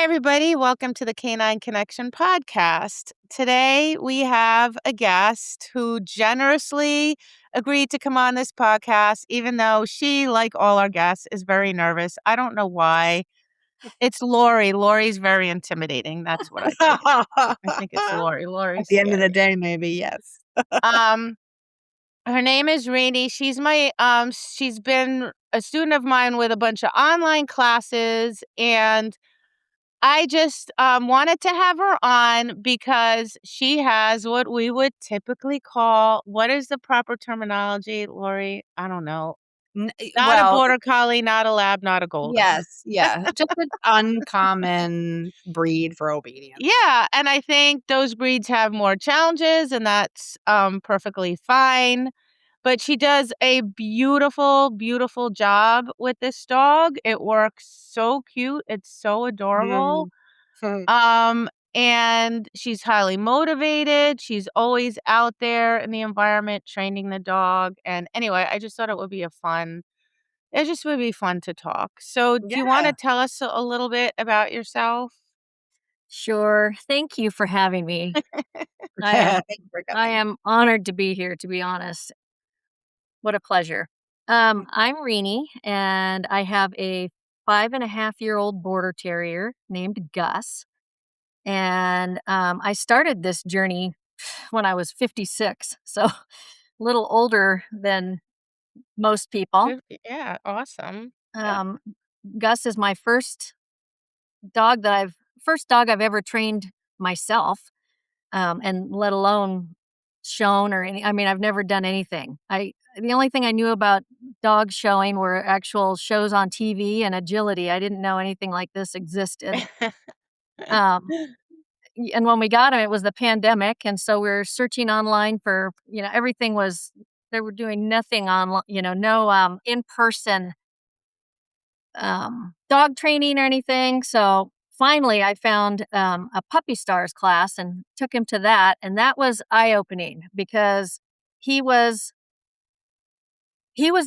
Hi, everybody. Welcome to the Canine Connection podcast. Today, we have a guest who generously agreed to come on this podcast, even though she, like all our guests, is very nervous. I don't know why. It's Laurie. Laurie's very intimidating. That's what I think. I think it's Laurie. At Laurie's the end of the scary. day, maybe, yes. Um, Her name is Reni. She's been a student of mine with a bunch of online classes, and I just wanted to have her on because she has what we would typically call, what is the proper terminology, Lori? I don't know. Not a Well, border collie, not a lab, not a golden. yes, yeah, just an uncommon breed for obedience. Yeah, and I think those breeds have more challenges, and that's perfectly fine. But she does a beautiful, beautiful job with this dog. It works so cute. It's so adorable. Mhm. Hmm. And she's highly motivated. She's always out there in the environment training the dog. And anyway, I just thought it just would be fun to talk. So, do you want to Yeah. tell us a little bit about yourself? Sure. Thank you for having me. I am Thank you for I coming. am honored to be here, to be honest. What a pleasure. I'm Reni, and I have a 5.5-year-old border terrier named Gus. And I started this journey when I was 56, so a little older than most people. Yeah, awesome. Yeah. Um, Gus is my first dog I've ever trained myself. And let alone shown or any. I mean, I've never done anything. The only thing I knew about dog showing were actual shows on TV and agility. I didn't know anything like this existed. Um, and when we got him, it was the pandemic, and so we were searching online for everything was they were doing nothing online, no in person dog training or anything. So finally, I found a puppy stars class and took him to that. And that was eye opening because he was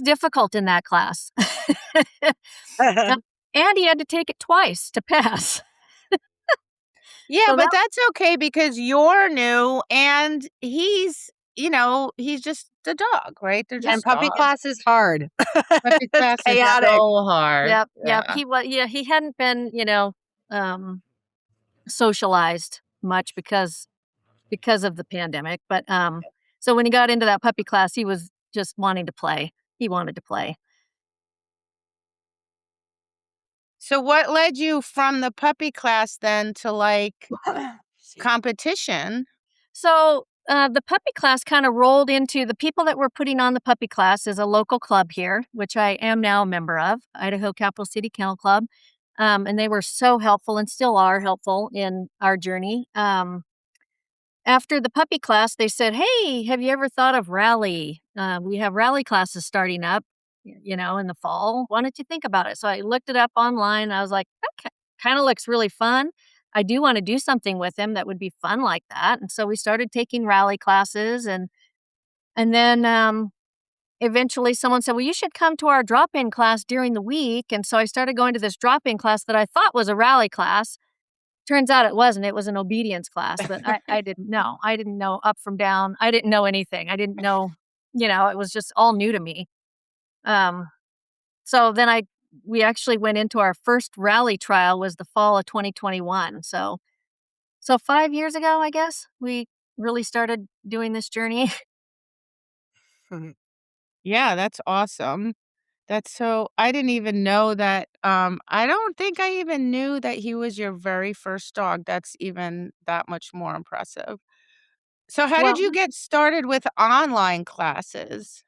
difficult in that class. And he had to take it twice to pass. Yeah, So but that that's okay because you're new and he's just a dog, right? They're And just puppy dogs. class is hard. Puppy It's class is chaotic. so hard. yep. Yeah. He hadn't been, um socialized much because of the pandemic. But so when he got into that puppy class, he was just wanting to play. He wanted to play. So what led you from the puppy class then to competition? So the puppy class kind of rolled into the people that were putting on the puppy class is a local club here, which I am now a member of, Idaho Capital City Kennel Club. And they were so helpful and still are helpful in our journey. After the puppy class, they said, "Hey, have you ever thought of rally? We have rally classes starting up, in the fall. Why don't you think about it?" So I looked it up online. I was like, "Okay, kind of looks really fun. I do want to do something with him that would be fun like that." And so we started taking rally classes, and then eventually someone said, "Well, you should come to our drop-in class during the week." And so I started going to this drop-in class that I thought was a rally class. Turns out it wasn't. It was an obedience class, but I didn't know. I didn't know up from down. I didn't know anything. I didn't know, it was just all new to me. Um, so then we actually went into our first rally trial was the fall of 2021. So 5 years ago, I guess, we really started doing this journey. Yeah, that's awesome. I didn't even know that. I don't think I even knew that he was your very first dog. That's even that much more impressive. So how did Well, you get started with online classes?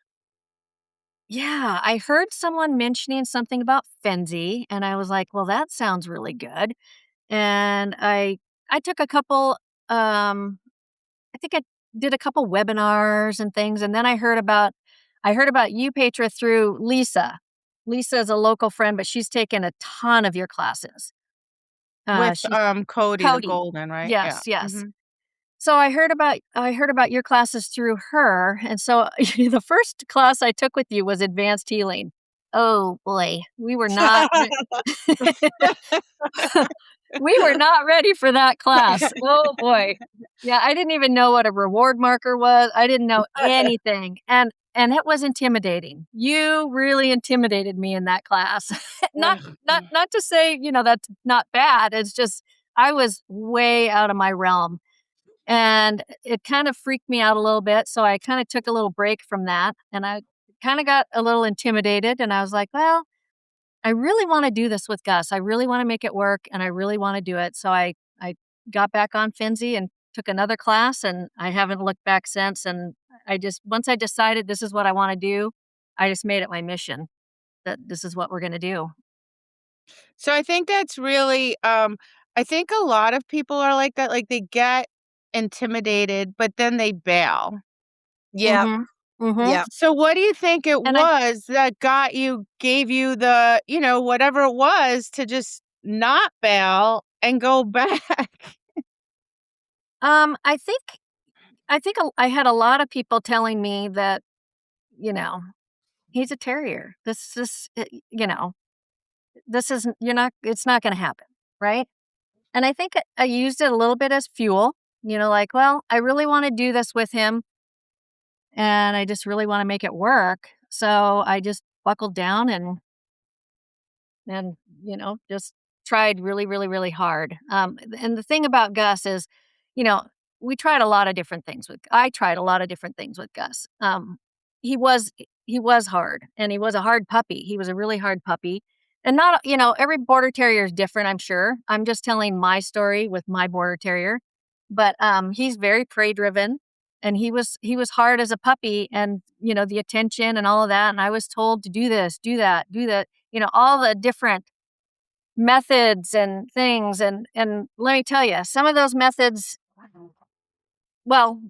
yeah, I heard someone mentioning something about Fenzi, and I was like, well, that sounds really good. And I took a couple I think I did a couple webinars and things, and then I heard about you, Petra, through Lisa. Lisa is a local friend, but she's taken a ton of your classes. With, She's Cody the Cody. golden, right? Yeah. Yes, yes. Mhm. So I heard about your classes through her, and so the first class I took with you was advanced healing. Oh boy, we were not. We were not ready for that class. Oh boy. Yeah, I didn't even know what a reward marker was. I didn't know anything. And it was intimidating. You really intimidated me in that class. Not to say, that's not bad. It's just I was way out of my realm. And it kind of freaked me out a little bit. So I kind of took a little break from that. And I kind of got a little intimidated. And I was like, well, I really want to do this with Gus. I really want to make it work and I really want to do it. So I got back on Finzi and took another class and I haven't looked back since. And once I decided this is what I want to do, I just made it my mission that this is what we're going to do. So I think that's really, I think a lot of people are like that. Like they get intimidated, but then they bail. Yeah. Mhm. Mhm. Yeah. So what do you think it And was that gave you the, whatever it was to just not bail and go back? I think I had a lot of people telling me that, you know, he's a terrier. This isn't, it's not going to happen. Right. And I think I used it a little bit as fuel, like, well, I really want to do this with him and I just really want to make it work. So I just buckled down and just tried really, really, really hard. And the thing about Gus is, you know, we tried a lot of different things I tried a lot of different things with Gus. He was he was hard and he was a hard puppy. He was a really hard puppy. And not, every border terrier is different, I'm sure. I'm just telling my story with my border terrier. But he's very prey driven and he was hard as a puppy and the attention and all of that. And I was told to do this, do that, do that, all the different methods and things. And let me tell you, some of those methods, well,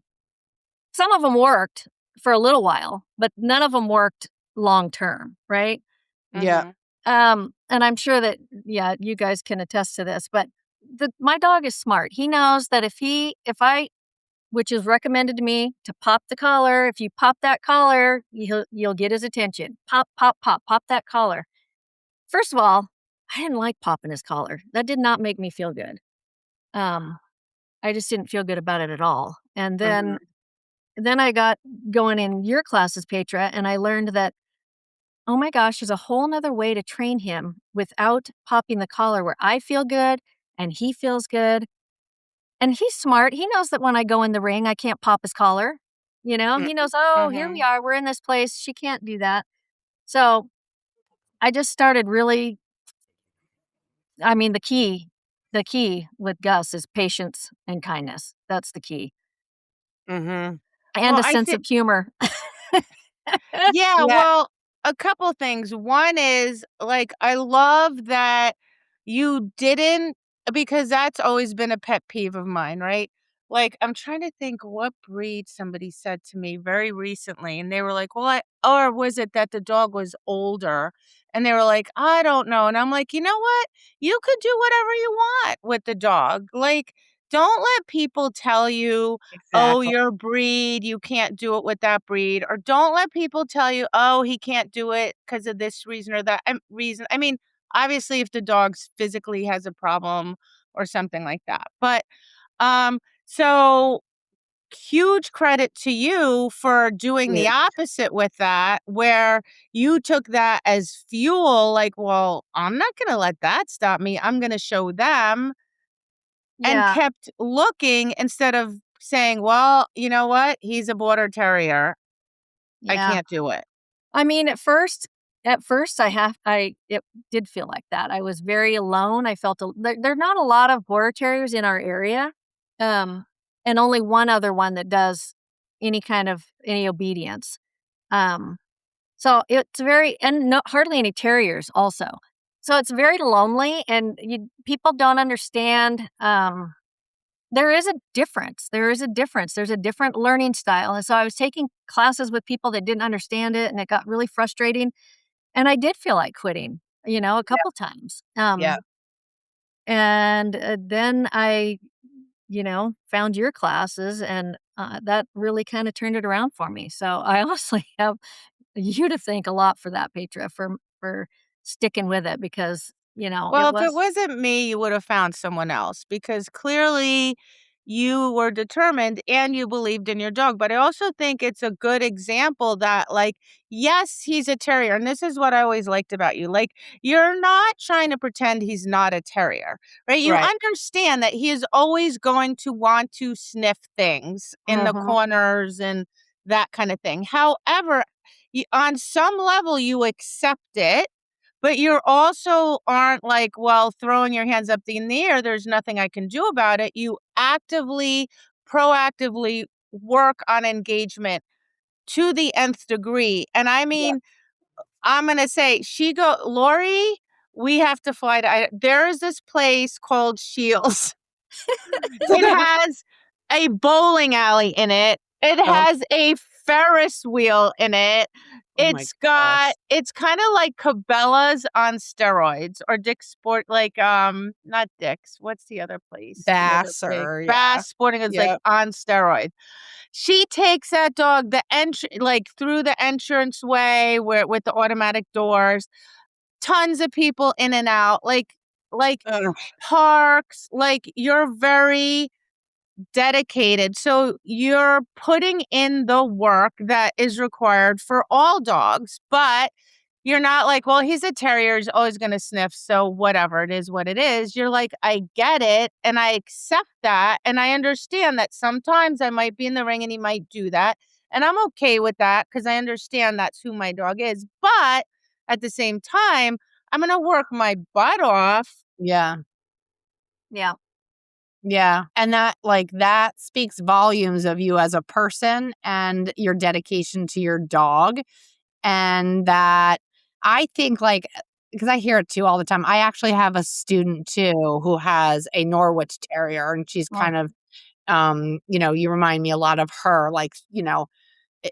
some of them worked for a little while, but none of them worked long term, right? Yeah. And I'm sure that, yeah, you guys can attest to this, but my dog is smart. He knows that which is recommended to me to pop the collar. If you pop that collar, you'll get his attention. Pop, pop, pop, pop that collar. First of all, I didn't like popping his collar. That did not make me feel good. I just didn't feel good about it at all. And then I got going in your classes, Petra, and I learned that, oh my gosh, there's a whole nother way to train him without popping the collar where I feel good and he feels good. And he's smart. He knows that when I go in the ring, I can't pop his collar. He knows, oh, here we are. We're in this place. She can't do that. So I just started really, I mean, the key with Gus is patience and kindness. That's the key. Mhm. And Well, a sense of humor. yeah, Yeah. well, a couple things. One is, like, I love that you didn't, because that's always been a pet peeve of mine, right? Like, I'm trying to think what breed somebody said to me very recently, and they were like, "Well, or was it that the dog was older?" And they were like, "I don't know." And I'm like, "You know what? You could do whatever you want with the dog. Like, don't let people tell you, oh, Exactly. your breed, you can't do it with that breed. Or don't let people tell you, oh, he can't do it because of this reason or that reason. I mean, obviously, if the dog physically has a problem or something like that. But so huge credit to you for doing the Yeah. opposite with that, where you took that as fuel, like, well, I'm not going to let that stop me. I'm going to show them, and Yeah. kept looking instead of saying, "Well, you know what? He's a border terrier. I Yeah. can't do it." I mean, at first it did feel like that. I was very alone. I felt there are not a lot of border terriers in our area. And only one other one that does any obedience. Um, so it's and no, hardly any terriers also. So it's very lonely and people don't understand. There is a difference. There is a difference. There's a different learning style. And so I was taking classes with people that didn't understand it and it got really frustrating. And I did feel like quitting, a couple times. Yeah. And then I, found your classes and that really kind of turned it around for me. So I honestly have you to thank a lot for that, Petra, for sticking with it because Well, if it wasn't me, you would have found someone else because clearly you were determined and you believed in your dog. But I also think it's a good example that, like, yes, he's a terrier. And this is what I always liked about you. Like, you're not trying to pretend he's not a terrier, right? You Right. understand that he is always going to want to sniff things in the Mhm. corners and that kind of thing. However, on some level, you accept it, but you're also aren't like, well, throwing your hands up in the air, there's nothing I can do about it. You actively, proactively work on engagement to the nth degree. And I Yeah. mean, I'm gonna say Laurie, we have to fly to there is this place called Shields. It has a bowling alley in it. It Oh, has a Ferris wheel in it. oh my gosh. It's kinda like Cabela's on steroids or Dick's Sport like, not Dick's, what's the other place? The other Bass big or yeah. Bass Sporting Goods, like, Yep. on steroids. She takes that dog like, through the entranceway where with the automatic doors, tons of people in and out, like, Ugh. parks, like, you're very dedicated. So you're putting in the work that is required for all dogs, but you're not like, well, he's a terrier, he's always going to sniff. So whatever, it is what it is. You're like, I get it. And I accept that. And I understand that sometimes I might be in the ring and he might do that. And I'm okay with that because I understand that's who my dog is. But at the same time, I'm going to work my butt off. Yeah. Yeah. Yeah. And that speaks volumes of you as a person and your dedication to your dog. And that I think, like, because I hear it too all the time. I actually have a student too who has a Norwich Terrier, and she's Oh, kind of, you remind me a lot of her. Like,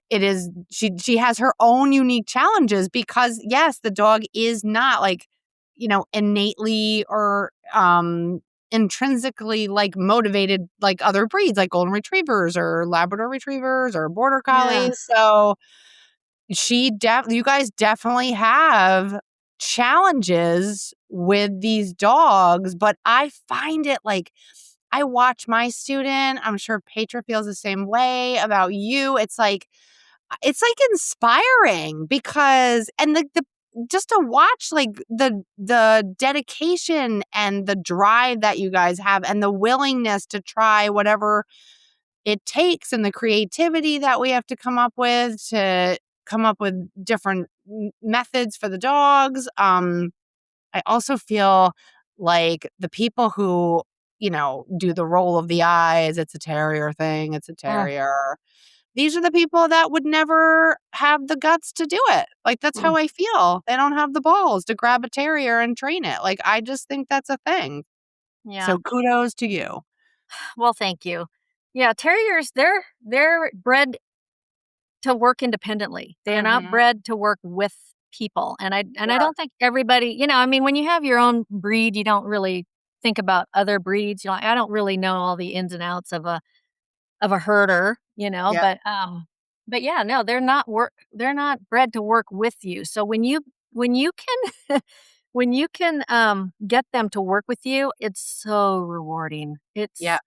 it is she has her own unique challenges because yes, the dog is not like, innately or intrinsically like motivated like other breeds like golden retrievers or Labrador retrievers or border yeah. collies. So you guys definitely have challenges with these dogs, but I find it like I watch my student, I'm sure Petra feels the same way about you. It's like inspiring because and the just to watch like the dedication and the drive that you guys have and the willingness to try whatever it takes and the creativity that we have to come up with different methods for the dogs. I also feel like the people who, do the roll of the eyes, it's a terrier thing, it's a Mm, terrier. These are the people that would never have the guts to do it. Like, that's mm, how I feel. They don't have the balls to grab a terrier and train it. Like, I just think that's a thing. yeah. So kudos to you. Well, thank you. Yeah, terriers, they're bred to work independently. They are not Mhm. bred to work with people. And I Yeah. don't think everybody, I mean, when you have your own breed, you don't really think about other breeds. I don't really know all the ins and outs of a herder, Yeah. but yeah, no, they're not bred to work with you. So when you can when you can get them to work with you, it's so rewarding. Yeah.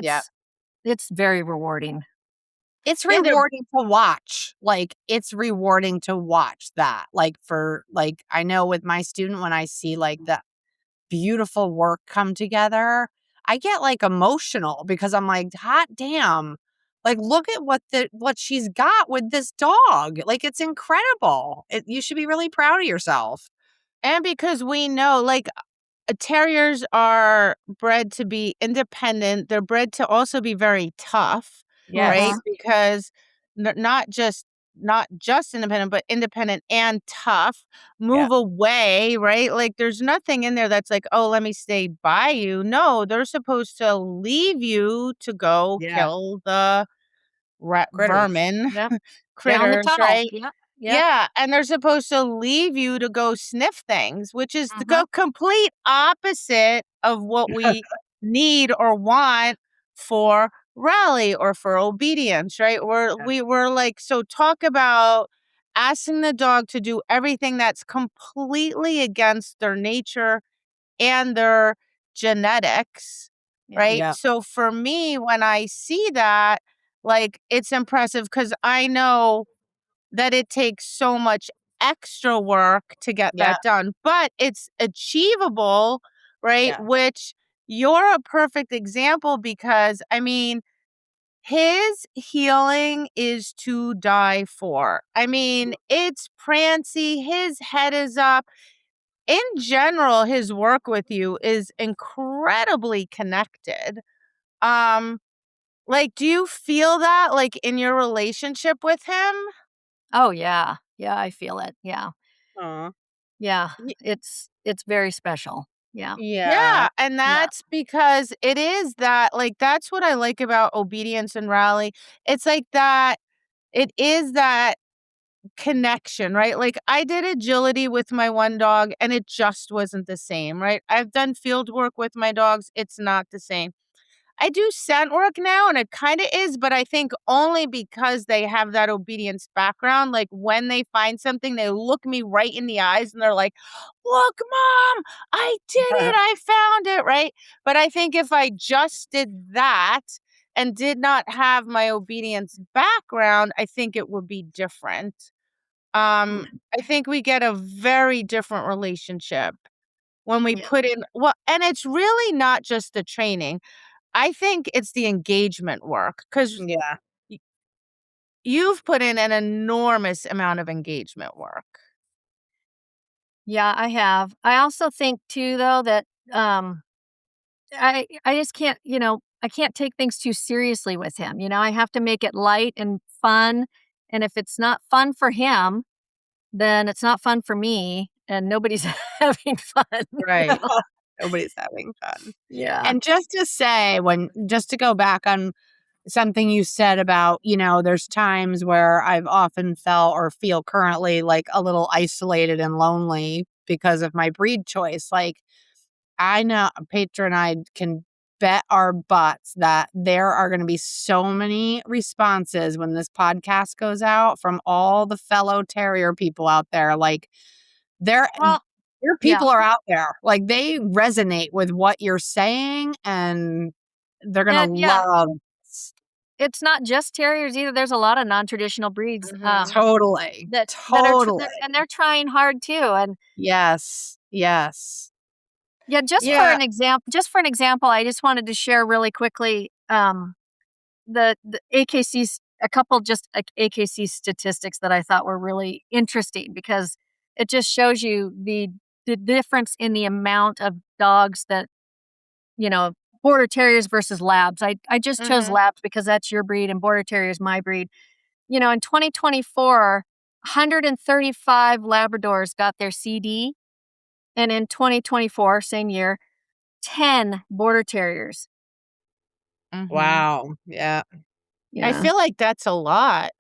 Yeah. It's very rewarding. It's Yeah, they're rewarding to watch. Like, it's rewarding to watch that. Like, I know with my student, when I see like the beautiful work come together, I get like emotional because I'm like, hot damn. Like, look at what she's got with this dog. Like, it's incredible. You should be really proud of yourself. and because we know, like, terriers are bred to be independent. They're bred to also be very tough, right? Mhm. Yes. Because not just independent, but independent and tough. Yeah. Move away, right? Like there's nothing in there that's like, "Oh, let me stay by you." No, they're supposed to leave you to go Yeah. kill the Critters. vermin, Yep. Down the critters, tunnel. right? Yep. Yep. Yeah, and they're supposed to leave you to go sniff things, which is the Mhm. complete opposite of what we need or want for rally or for obedience, right? We're like, so talk about asking the dog to do everything that's completely against their nature and their genetics, Yeah. right? Yeah. So for me, when I see that, like, it's impressive because I know that it takes so much extra work to get Yeah. that done, but it's achievable, right? Yeah. Which you're a perfect example because, I mean, his healing is to die for. I mean, it's prancy, his head is up. In general, his work with you is incredibly connected. Um, like, do you feel that, like, in your relationship with him? Oh, yeah. Yeah, I feel it. Yeah. Aw. Yeah. Y It's very special. Yeah. Yeah. Yeah, and Yeah. that's because it is that, like, that's what I like about obedience and rally. It's like that it is that connection, right? Like, I did agility with my one dog, and it just wasn't the same, right? I've done field work with my dogs, it's not the same. I do scent work now, and it kinda is, but I think only because they have that obedience background, like, when they find something, they look me right in the eyes, and they're like, "Look, mom, I did it, I found it," right? But I think if I just did that and did not have my obedience background, I think it would be different. Mm. I think we get a very different relationship when we Yeah. put in well, and it's really not just the training. I think it's the engagement work 'cause Yeah. y you've put in an enormous amount of engagement work. Yeah, I have. I also think too though that I just can't, I can't take things too seriously with him. I have to make it light and fun. And if it's not fun for him, then it's not fun for me and nobody's having fun. Right. Nobody's having fun. Yeah. And just to go back on something you said about, there's times where I've often felt or feel currently like a little isolated and lonely because of my breed choice. Like, I know Petra and I can bet our butts that there are going to be so many responses when this podcast goes out from all the fellow terrier people out there. Like, there Well, your yeah. people are out there. Like, they resonate with what you're saying and they're going to And yeah, love it's not just terriers either. There's a lot of non-traditional breeds Mhm. totally. that are Totally. and they're trying hard too. And Yes. Yes. yeah, Yeah. just for an example, I just wanted to share really quickly the AKC's a couple just AKC statistics that I thought were really interesting because it just shows you the difference in the amount of dogs that, you know, border terriers versus labs. I just chose Mhm. labs because that's your breed and border terrier is my breed. In 2024, 135 Labradors got their CD, and in 2024, same year, 10 border terriers. Mhm. Wow. Yeah. I Yeah. feel like that's a lot.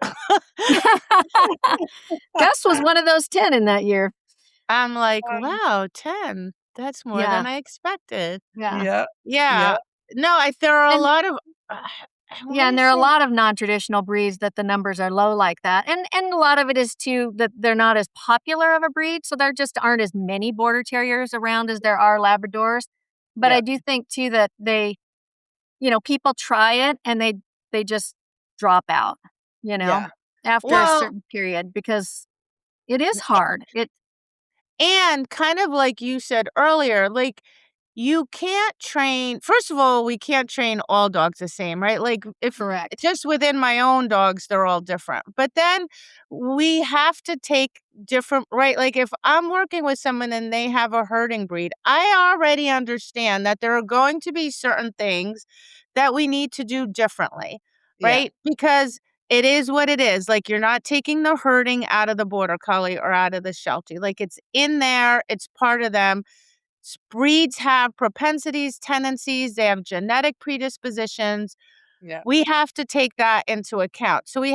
Gus was one of those 10 in that year. I'm like, Um, "Wow, 10. That's more Yeah. than I expected." Yeah. yeah. Yeah. Yeah. No, there are a And lot of uh, I yeah, wanna and there are a say lot of non-traditional breeds that the numbers are low like that. And a lot of it is too that they're not as popular of a breed, so there just aren't as many border terriers around as there are Labradors. But Yeah. I do think too that people try it and they just drop out, you know, Yeah. after a well certain period because it is hard. and kind of like you said earlier, like, you can't train first of all, we can't train all dogs the same, right? Like, if Correct. just within my own dogs, they're all different. But then we have to take different right? Like, if I'm working with someone and they have a herding breed, I already understand that there are going to be certain things that we need to do differently, Yeah. right? Because it is what it is. Like, you're not taking the herding out of the border collie or out of the sheltie. Like, it's in there, it's part of them. Breeds have propensities, tendencies, they have genetic predispositions. Yeah. We have to take that into account. So we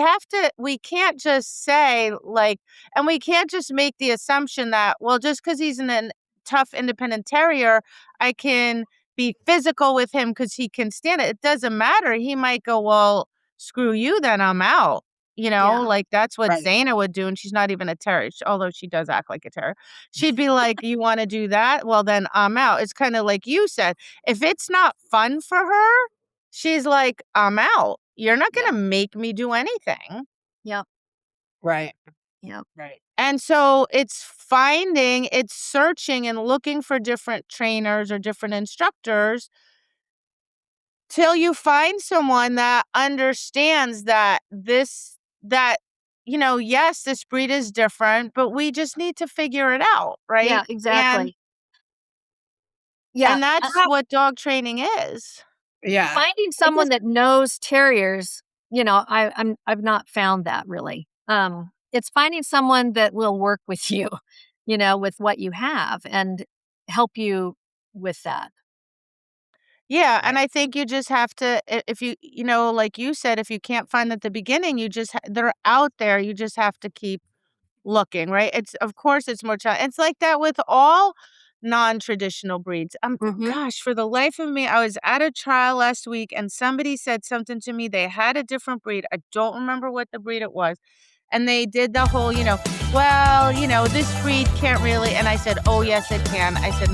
can't just say, like, and we can't just make the assumption that, well, just because he's an tough independent terrier, I can be physical with him because he can stand it. It doesn't matter. He might go, well, screw you, then I'm out. Yeah. Like that's what Right. Zaina would do, and she's not even a terrier, although she does act like a terrier. She'd be like, "You want to do that? Well, then I'm out." It's kind of like you said. If it's not fun for her, she's like, "I'm out. You're not Yep. gonna make me do anything." Yep. Right. Yep. Right. And so it's searching and looking for different trainers or different instructors till you find someone that understands yes, this breed is different, but we just need to figure it out, Yeah, right? And exactly. Yeah. and that's what dog training is. Yeah. Finding I guess someone that knows terriers, I've not found that really. It's finding someone that will work with you, with what you have and help you with that. Yeah, and right. I think you just have to if like you said, if you can't find at the beginning, they're out there, you just have to keep looking, right? It's of course it's more it's like that with all non-traditional breeds. Mhm. Gosh, for the life of me, I was at a trial last week and somebody said something to me. They had a different breed. I don't remember what the breed it was. And they did the whole, well, this breed can't really. And I said, oh, yes, it can. I said,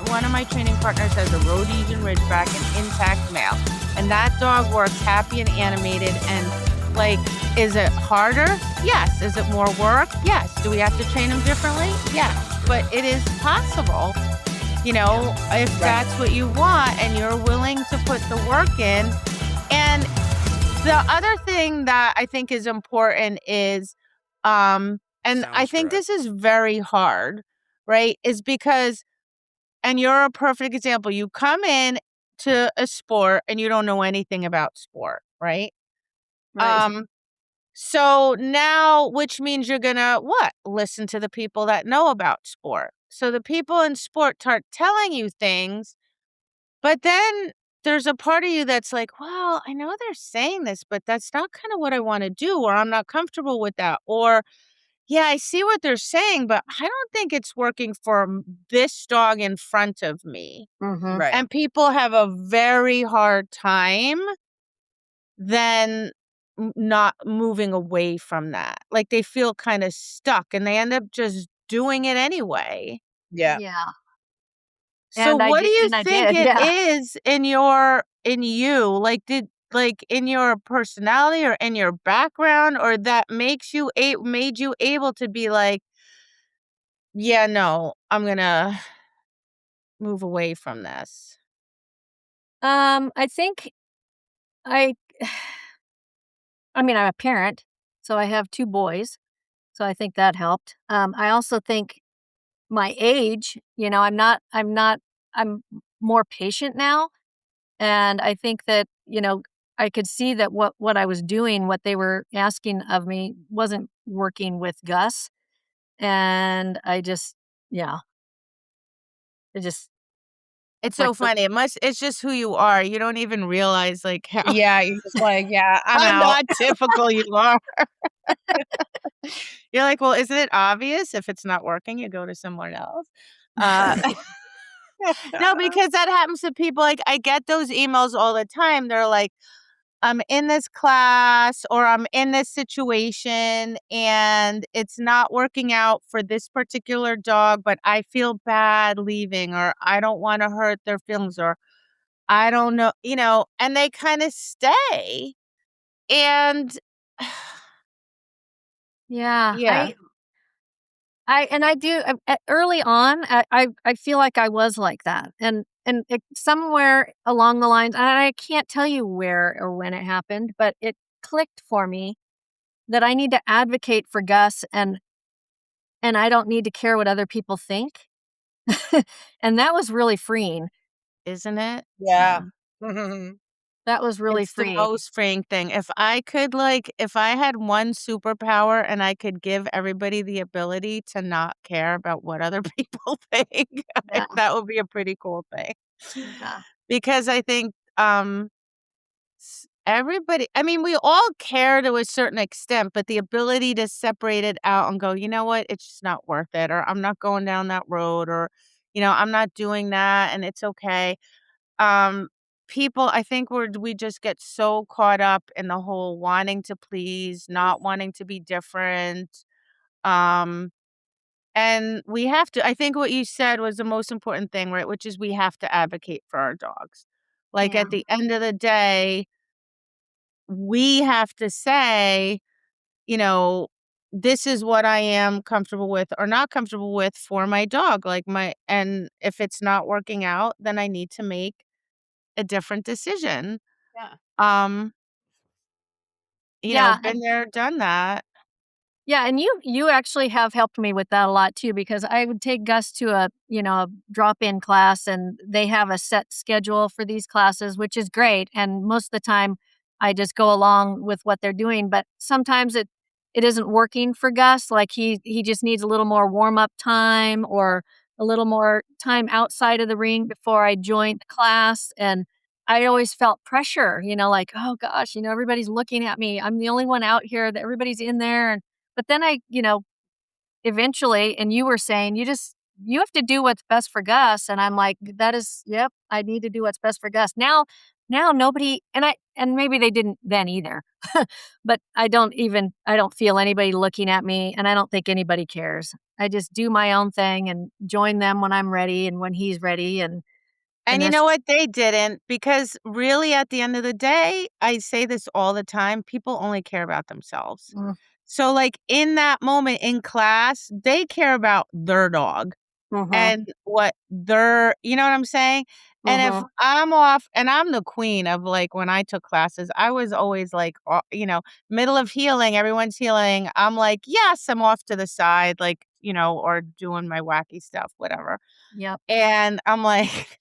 one of my training partners has a Rhodesian Ridgeback, an intact male. And that dog works happy and animated. And like, is it harder? Yes. Is it more work? Yes. Do we have to train them differently? Yes. But it is possible, if that's what you want and you're willing to put the work in. And the other thing that I think is important is, and I think this is very hard, right? Is because, and you're a perfect example. You come in to a sport and you don't know anything about sport, right? Right. Um, so now, which means you're gonna what? Listen to the people that know about sport. So the people in sport start telling you things, but then there's a part of you that's like, well, I know they're saying this, but that's not kind of what I want to do, or I'm not comfortable with that. Or, yeah, I see what they're saying, but I don't think it's working for this dog in front of me. Mhm. Right. And people have a very hard time then not moving away from that. Like they feel kind of stuck and they end up just doing it anyway. Yeah. Yeah. So what do you And I think did. it Yeah. is in you? Like in your personality or in your background or that made you able to be like, yeah, no, I'm going to move away from this. I think I I mean, I'm a parent, so I have 2 boys, so I think that helped. I also think my age, I'm more patient now, and I think that, I could see that what I was doing, what they were asking of me wasn't working with Gus, and I just yeah, it just It's like so funny. It's just who you are. You don't even realize like how Yeah. You're just like, yeah, I'm how out. not typical you are. You're like, "Well, isn't it obvious if it's not working, you go to someone else?" Uh, no, because that happens to people, like, I get those emails all the time. They're like, "I'm in this class or I'm in this situation and it's not working out for this particular dog, but I feel bad leaving or I don't wanna hurt their feelings or I don't know," and they kinda stay and Yeah, yeah. I do early on, I feel like I was like that, and somewhere along the lines, and I can't tell you where or when it happened, but it clicked for me that I need to advocate for Gus, and I don't need to care what other people think, and that was really freeing. Isn't it? Yeah. Yeah. Mhm. That was really It's the freeing. most freeing thing. If I had one superpower and I could give everybody the ability to not care about what other people think, Yeah, that would be a pretty cool thing. yeah, Because I think, everybody I mean, we all care to a certain extent, but the ability to separate it out and go, "You know what? It's just not worth it," or "I'm not going down that road," or, "I'm not doing that and it's okay." Um, I think we just get so caught up in the whole wanting to please, not wanting to be different. Um, and we have to, I think what you said was the most important thing, right? Which is we have to advocate for our dogs. Like Yeah. at the end of the day, we have to say, you know, this is what I am comfortable with or not comfortable with for my dog. And if it's not working out, then I need to make a different decision. Yeah. Um, Yeah. Been there, done that. Yeah, and you actually have helped me with that a lot too, because I would take Gus to a drop-in class, and they have a set schedule for these classes, which is great. And most of the time I just go along with what they're doing, but sometimes it isn't working for Gus. Like he just needs a little more warm-up time or a little more time outside of the ring before I join the class. And I always felt pressure, like, oh gosh, everybody's looking at me. I'm the only one out here, that everybody's in there. And but then eventually, and you were saying you have to do what's best for Gus. And I'm like, yep, I need to do what's best for Gus. Now nobody, and maybe they didn't then either, but I don't feel anybody looking at me, and I don't think anybody cares. I just do my own thing and join them when I'm ready and when he's ready. And And you that's, know what? They didn't, because really at the end of the day, I say this all the time, people only care about themselves. mm, So like in that moment in class, they care about their dog mhm, and you know what I'm saying? And if mhm, I'm off, and I'm the queen of like when I took classes, I was always like, middle of healing, everyone's healing. I'm like, yes, I'm off to the side, like, or doing my wacky stuff, whatever. yep, And I'm like,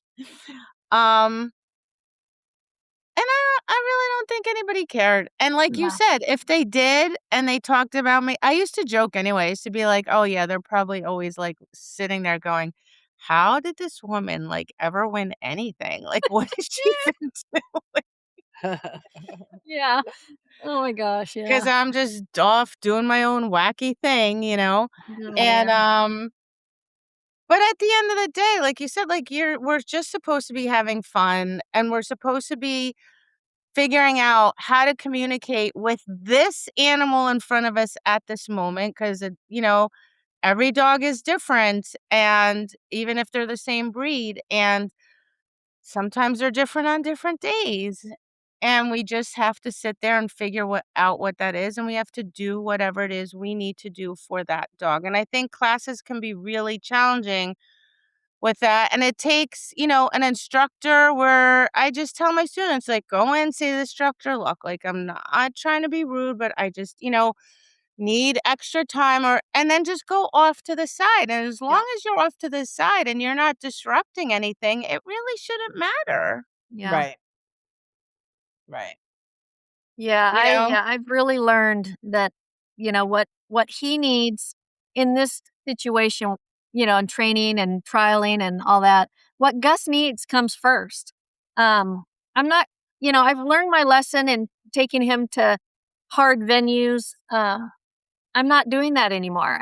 um, and I really don't think anybody cared. And like you yeah, said, if they did and they talked about me, I used to joke anyways to be like, oh yeah, they're probably always like sitting there going, how did this woman like ever win anything? Like, what did she even do? yeah. Oh my gosh, Because yeah. I'm just off doing my own wacky thing. Oh And man. but at the end of the day, like you said, like we're just supposed to be having fun, and we're supposed to be figuring out how to communicate with this animal in front of us at this moment, because every dog is different, and even if they're the same breed, and sometimes they're different on different days, and we just have to sit there and figure out what that is, and we have to do whatever it is we need to do for that dog. And I think classes can be really challenging with that. And it takes, an instructor where I just tell my students, like, go in, say to the instructor, look, like, I'm not trying to be rude, but I just, need extra time, and then just go off to the side. And as Yeah. long as you're off to the side and you're not disrupting anything, it really shouldn't matter, Yeah. Right. Right. Yeah, you know? I've really learned that, what he needs in this situation, and training and trialing and all that, what Gus needs comes first. I'm not, I've learned my lesson in taking him to hard venues. I'm not doing that anymore.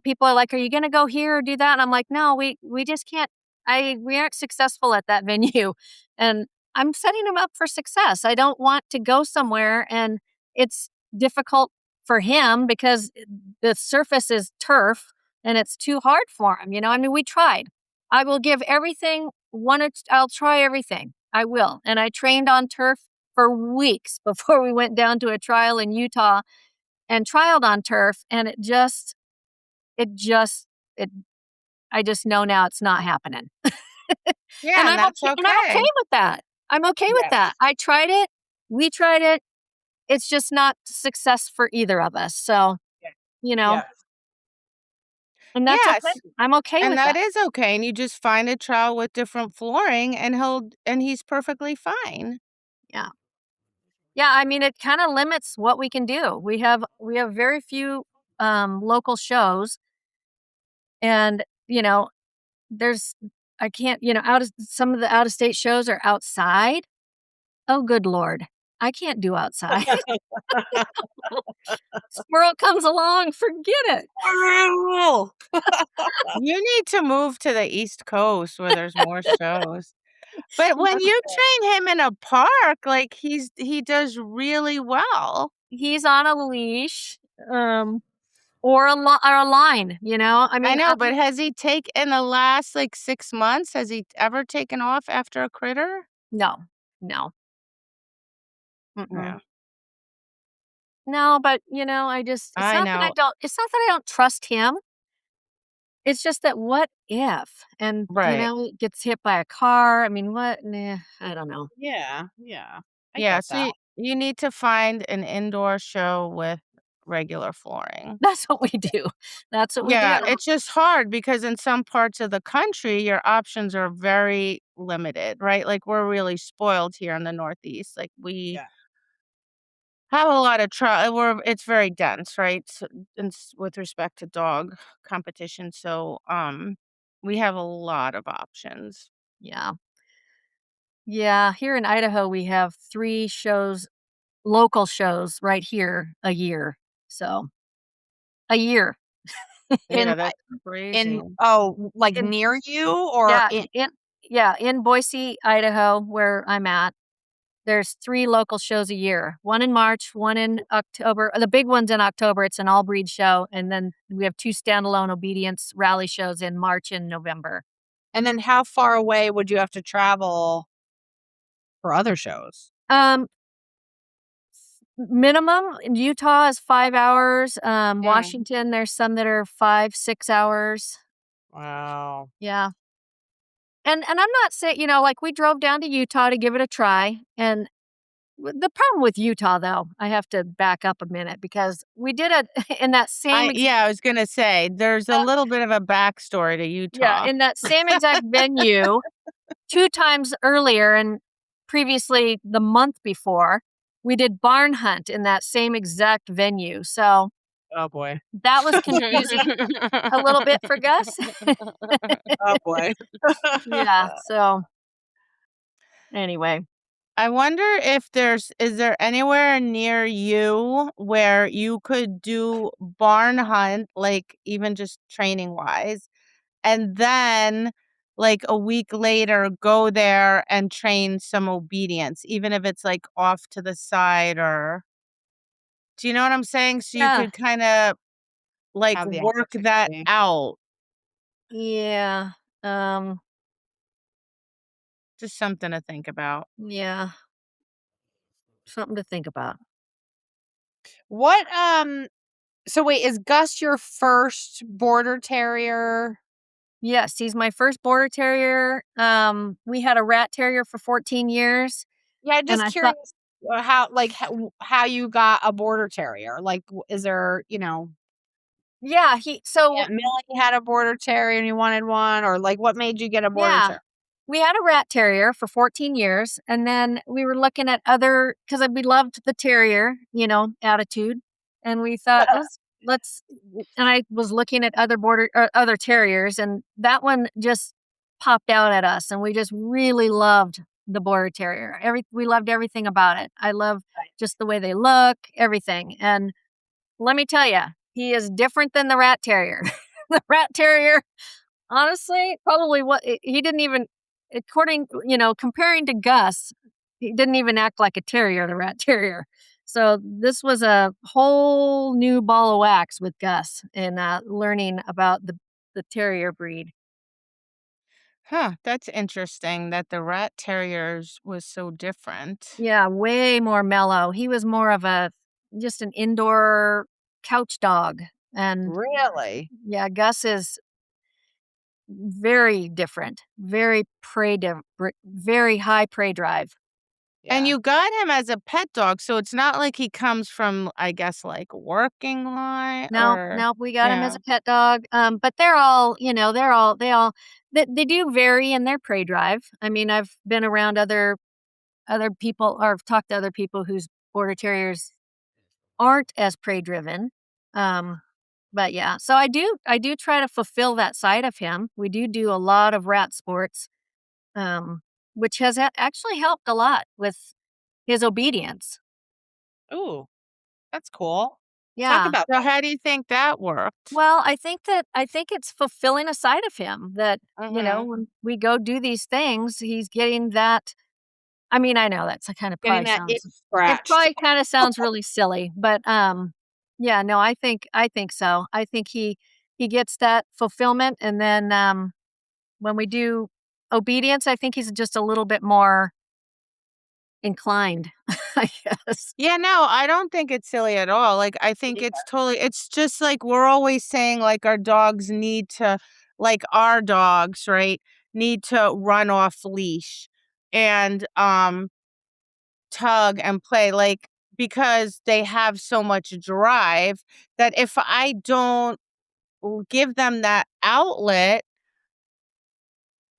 People are like, "Are you going to go here or do that?" And I'm like, "No, we just can't. We aren't successful at that venue, and I'm setting him up for success. I don't want to go somewhere and it's difficult for him because the surface is turf and it's too hard for him. I mean, we tried. I will give everything. I'll try everything. I will. And I trained on turf for weeks before we went down to a trial in Utah and trialed on turf, and it just it I just know now it's not happening. Yeah, And and that's I'm okay okay. with that. I'm okay with that. Yes. I tried it. We tried it. It's just not success for either of us. So, Yeah. you know, Yes. and that's okay. Yes. I'm okay And with that that. is okay. And you just find a trial with different flooring, and he's perfectly fine. Yeah. Yeah, I mean it kind of limits what we can do. We have very few local shows, and there's I can't, some of the out of state shows are outside. Oh, good Lord. I can't do outside. Squirrel comes along, forget it. You need to move to the East Coast where there's more shows. But when you train him in a park, like, he does really well. He's on a leash, or a line, you know? I I mean, know, but has he in the last, like, 6 months, has he ever taken off after a critter? no, no, mm-mm. Yeah, No, but, you know, I just I know. it's not that I don't trust him. It's just that what if? And, you Right. know, gets hit by a car. I mean, what? Nah, I don't know. Yeah, yeah. I Yeah, get so that. you need to find an indoor show with regular flooring. That's what we do. That's what we do. Yeah, it's just hard because in some parts of the country, your options are very limited, right? Like, we're really spoiled here in the Northeast. Like, we Yeah. have a lot of we're it's very dense, right? So, with respect to dog competition, so, we have a lot of options. Yeah. Yeah. Here in Idaho, we have 3 shows, local shows right here a year. So, a year. In Yeah, that's crazy. like In near you or Yeah, in in Boise, Idaho, where I'm at, there's 3 local shows a year. One in March, one in October. The big one's in October, it's an all-breed show, and then we have 2 standalone obedience rally shows in March and November. and then how far away would you have to travel for other shows? Um, Minimum in Utah is 5 hours, Mm. Washington, there's some that are 5, 6 hours. Wow. Yeah. And I'm not saying, you know, like, we drove down to Utah to give it a try, and the problem with Utah, though, I have to back up a minute because we did it in that same I was gonna say, there's a little bit of a backstory to yeah, Utah. in that same exact venue 2 times earlier and previously the month before, we did barn hunt in that same exact venue, so Oh boy. that was confusing a little bit for Gus. Oh boy. Yeah, so anyway. I wonder if is there anywhere near you where you could do barn hunt, like, even just training wise, and then, like, a week later, go there and train some obedience, even if it's, like, off to the side, or do you know what I'm saying? So you Yeah, could kinda, like, Have the work that advocacy. out. yeah, um, Just something to think about. yeah, something to think about. What so wait, is Gus your first border terrier? Yes, he's my first border terrier. We had a rat terrier for 14 years, Yeah, and just I thought curious how you got a border terrier. Like is there, you know, yeah, Aunt Millie had a border terrier and you wanted one, or like what made you get a border yeah. terrier? We had a rat terrier for 14 years, and then we were looking at other because we loved the terrier, you know, attitude, and we thought, let's and I was looking at other terriers, and that one just popped out at us, and we just really loved the border terrier. We loved everything about it. I love just the way they look, everything. And let me tell you, he is different than the rat terrier. The rat terrier, honestly, probably he didn't even, according, you know, comparing to Gus, he didn't even act like a terrier, the rat terrier. So this was a whole new ball of wax with Gus and learning about the terrier breed. Huh, that's interesting that the rat terriers was so different. Yeah, way more mellow. He was more of just an indoor couch dog. And Really? yeah, Gus is very different, very high prey drive. And Yeah. you got him as a pet dog, so it's not like he comes from, I guess, like, working line No, or no, we got him as yeah. a pet dog. But they're all, you know, they do vary in their prey drive. I mean, I've been around other people or I've talked to other people whose border terriers aren't as prey driven. Um, but yeah, so I do try to fulfill that side of him. We do a lot of rat sports, um, which has actually helped a lot with his obedience. Ooh, that's cool. Yeah. about So how do you think that worked? Well, I think it's fulfilling a side of him that, Mhm. when we go do these things, he's getting that. I mean, I know that's kind of getting probably that itch sounds it scratched. probably kind of sounds really silly, but yeah, no, I think so. I think he gets that fulfillment, and then when we do obedience, I think he's just a little bit more inclined, I guess. Yeah, no, I don't think it's silly at all. Like, I think it's just like we're always saying, like, our dogs need to, like, our dogs, right, need to run off leash and, tug and play, like, because they have so much drive that if I don't give them that outlet,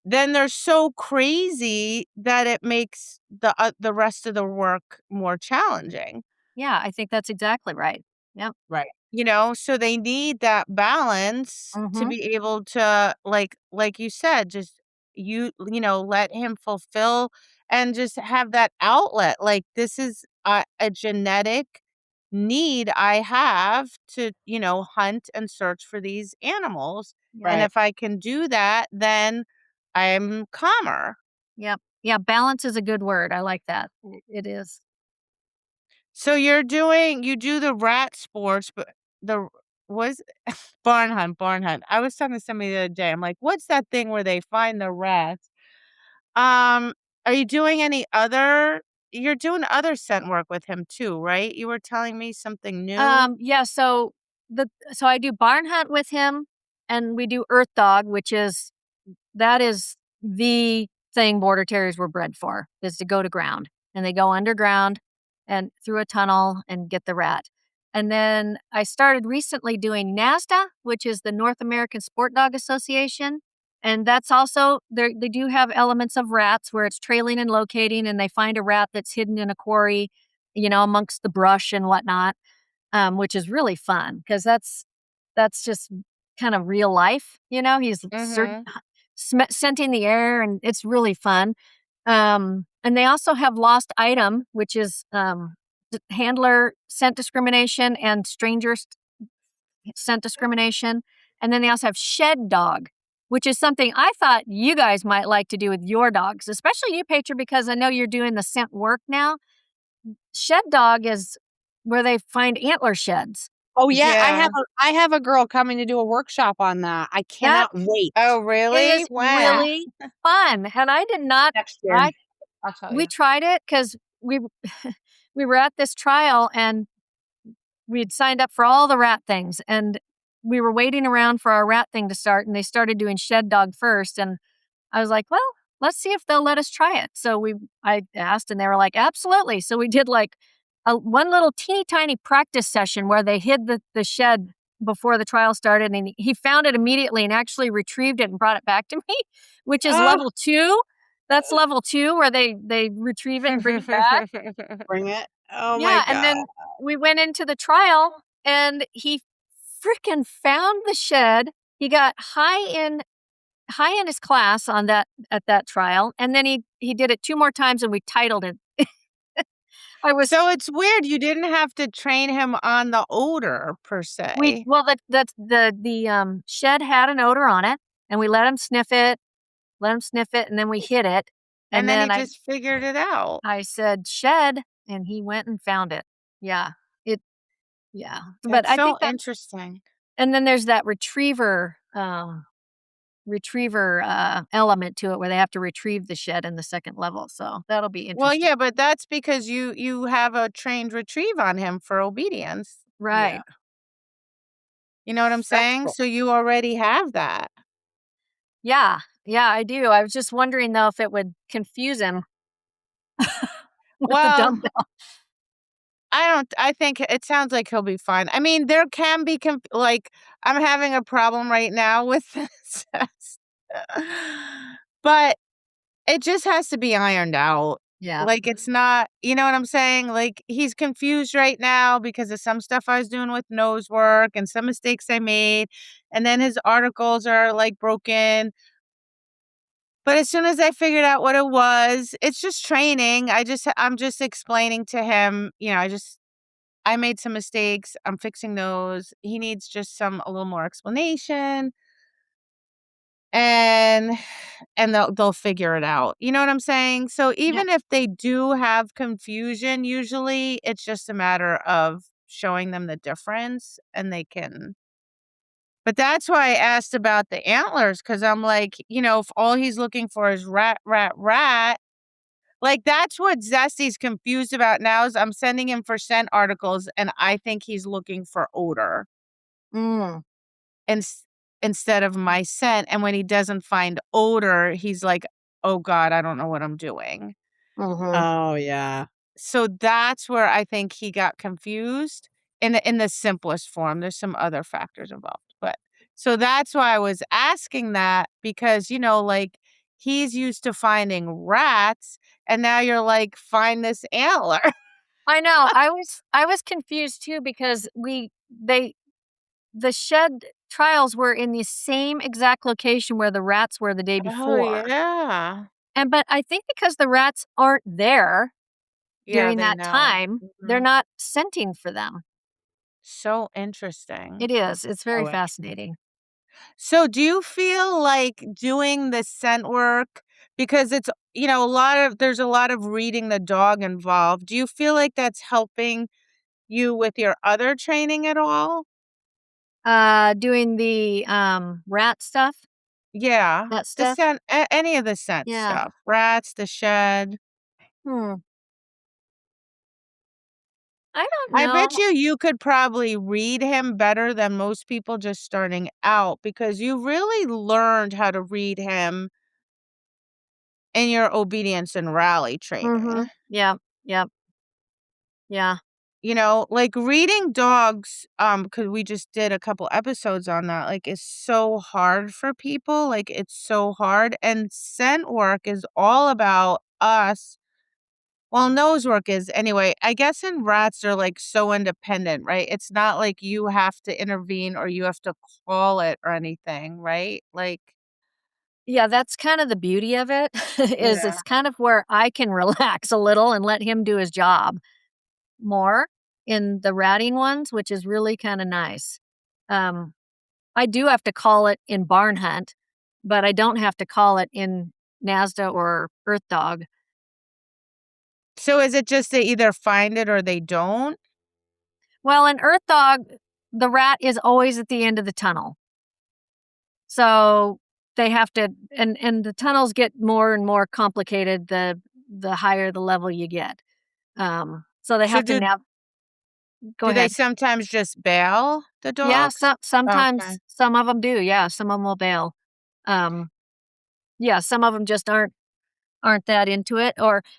then they're so crazy that it makes the rest of the work more challenging. Yeah, I think that's exactly right. Yep. Right. So they need that balance to Mhm. be able to like you said, just let him fulfill and just have that outlet. Like this is a genetic need I have to, hunt and search for these animals. Yep. And Right. if I can do that, then I'm calmer. Yep. Yeah, balance is a good word. I like that. It is. So you do the rat sports, but the was barn hunt. I was talking to somebody the other day. I'm like, "What's that thing where they find the rats?" Um, are you doing any other you're doing other scent work with him too, right? You were telling me something new? Yeah, so I do barn hunt with him, and we do earth dog, which is that is the thing border terriers were bred for, is to go to ground. And they go underground and through a tunnel and get the rat. And then I started recently doing NASDA, which is the North American Sport Dog Association. And that's also they do have elements of rats where it's trailing and locating, and they find a rat that's hidden in a quarry, amongst the brush and whatnot, which is really fun because that's just kind of real life. He's Mhm. scenting the air, and it's really fun. And they also have lost item, which is handler scent discrimination and stranger scent discrimination. And then they also have shed dog, which is something I thought you guys might like to do with your dogs, especially you, Petra, because I know you're doing the scent work now. Shed dog is where they find antler sheds. Oh yeah, Yeah. I have a girl coming to do a workshop on that. I That cannot wait. Oh, It really? is Wow. really fun, and I did not Next year, I I'll tell we you. tried it because we we were at this trial, and we'd signed up for all the rat things, and we were waiting around for our rat thing to start, and they started doing shed dog first, and I was like, "Well, let's see if they'll let us try it." So I asked, and they were like, "Absolutely." So we did like one little teeny tiny practice session where they hid the shed before the trial started, and he found it immediately and actually retrieved it and brought it back to me, which is Oh, level 2. That's level 2 where they retrieve it and bring it back. bring it. Oh my Yeah, and god. then we went into the trial, and he freaking found the shed. He got high in his class on that at that trial, and then he did it 2 more times, and we titled it. I was So it's weird you didn't have to train him on the odor per we se, well, the shed had an odor on it, and we let him sniff it, and then we hit it, and and then he then just figured it out. I said, "Shed," and he went and found it. Yeah. It yeah, but That's I so think that interesting. and then there's that retriever, element to it where they have to retrieve the shed in the second level, so that'll be Well, interesting. yeah, but that's because you have a trained retrieve on him for obedience. Yeah. Right. You know what I'm That's saying? cool. So you already have that. Yeah. Yeah, I do. I was just wondering, though, if it would confuse him with the Well, dumbbell. I think it sounds like he'll be fine. I mean, there can be like I'm having a problem right now with this. But it just has to be ironed out. Yeah. Like it's not, you know what I'm saying? Like he's confused right now because of some stuff I was doing with nose work and some mistakes I made. And then his articles are like broken. But as soon as I figured out what it was, it's just training. I'm just explaining to him, I made some mistakes. I'm fixing those. He needs just a little more explanation. And they'll figure it out. You know what I'm saying? So Yeah. even if they do have confusion, usually it's just a matter of showing them the difference and they can. But that's why I asked about the antlers, because I'm like, if all he's looking for is rat, rat, rat, like that's what Zesty's confused about now is I'm sending him for scent articles and I think he's looking for odor. Mm. ins- instead of my scent. And when he doesn't find odor, he's like, oh God, I don't know what I'm doing. Mm-hmm. Oh, yeah. So that's where I think he got confused in the simplest form. There's some other factors involved. But so that's why I was asking that because, like he's used to finding rats and now you're like, find this antler. I know. I was confused too because the shed trials were in the same exact location where the rats were the day Oh, before. yeah. But I think because the rats aren't there Yeah, during they that know. time, they're Mhm. not scenting for them. So interesting. It is. It's very So interesting. fascinating. So do you feel like doing the scent work because it's, there's a lot of reading the dog involved. Do you feel like that's helping you with your other training at all? Doing the rat stuff, Yeah. that The stuff. scent, any of the scent Yeah. stuff, rats, the shed. Hmm. I don't I know. bet you could probably read him better than most people just starting out because you really learned how to read him in your obedience and rally Mm-hmm. training. Yeah. Yep. Yeah. Like reading dogs, because we just did a couple episodes on that, like, is so hard for people. Like, it's so hard. And scent work is all about us. Well, nose work is anyway. I guess in rats, they're like so independent, right? It's not like you have to intervene or you have to call it or anything, right? Like, Yeah, that's kind of the beauty of it is yeah. it's kind of where I can relax a little and let him do his job more in the ratting ones, which is really kind of nice. Um, I do have to call it in barn hunt, but I don't have to call it in NASDA or Earth Dog. So is it just they either find it or they don't? Well, in Earth Dog, the rat is always at the end of the tunnel. So they have to and the tunnels get more and more complicated the higher the level you get. So they So have to do now go do they ahead. sometimes just bail the Yeah, dogs? Okay. sometimes some of them do. Yeah, some of them will bail. Um, yeah, some of them just aren't that into it,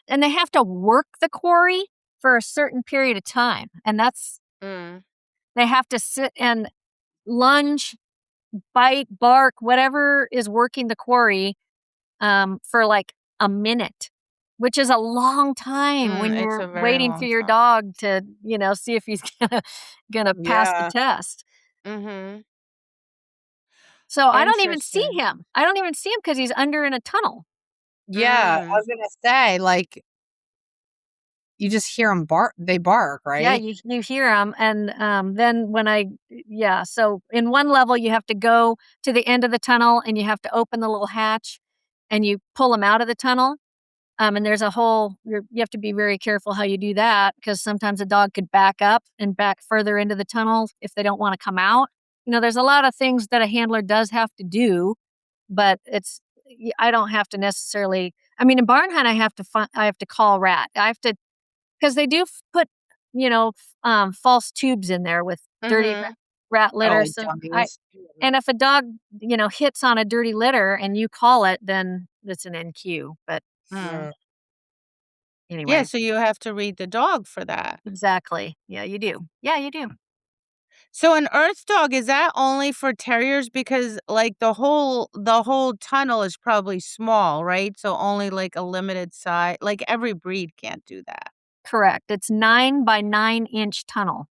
and they have to work the quarry for a certain period of time, and that's Mm. they have to sit and lunge, bite, bark, whatever is working the quarry, for like a minute, which is a long time when It's you're a very waiting for long your time. dog to, see if he's gonna pass the Yeah. test. Mhm. So I don't even see Interesting. him. I don't even see him because he's under in a tunnel. Yeah. I Mm. was gonna say, like, you just hear them bark. They bark, Yeah, right? you hear him, and then so in one level you have to go to the end of the tunnel and you have to open the little hatch, and you pull him out of the tunnel. And there's you have to be very careful how you do that because sometimes a dog could back up and back further into the tunnel if they don't want to come out. There's a lot of things that a handler does have to do, but I don't have to necessarily. I mean, in barn hunt, I have to call rat. I have to because they do put false tubes in there with dirty Mhm. rat Oh, litter. like So dummies. and if a dog hits on a dirty litter and you call it, then it's an NQ. But Mm. Mm. Yeah, anyway. so you have to read the dog for that. Exactly. Yeah, you do. Yeah, you do. So an earth dog, is that only for terriers? Because like the whole tunnel is probably small, right? So only like a limited size. Like every breed can't do that. Correct. It's 9 by 9 inch tunnel.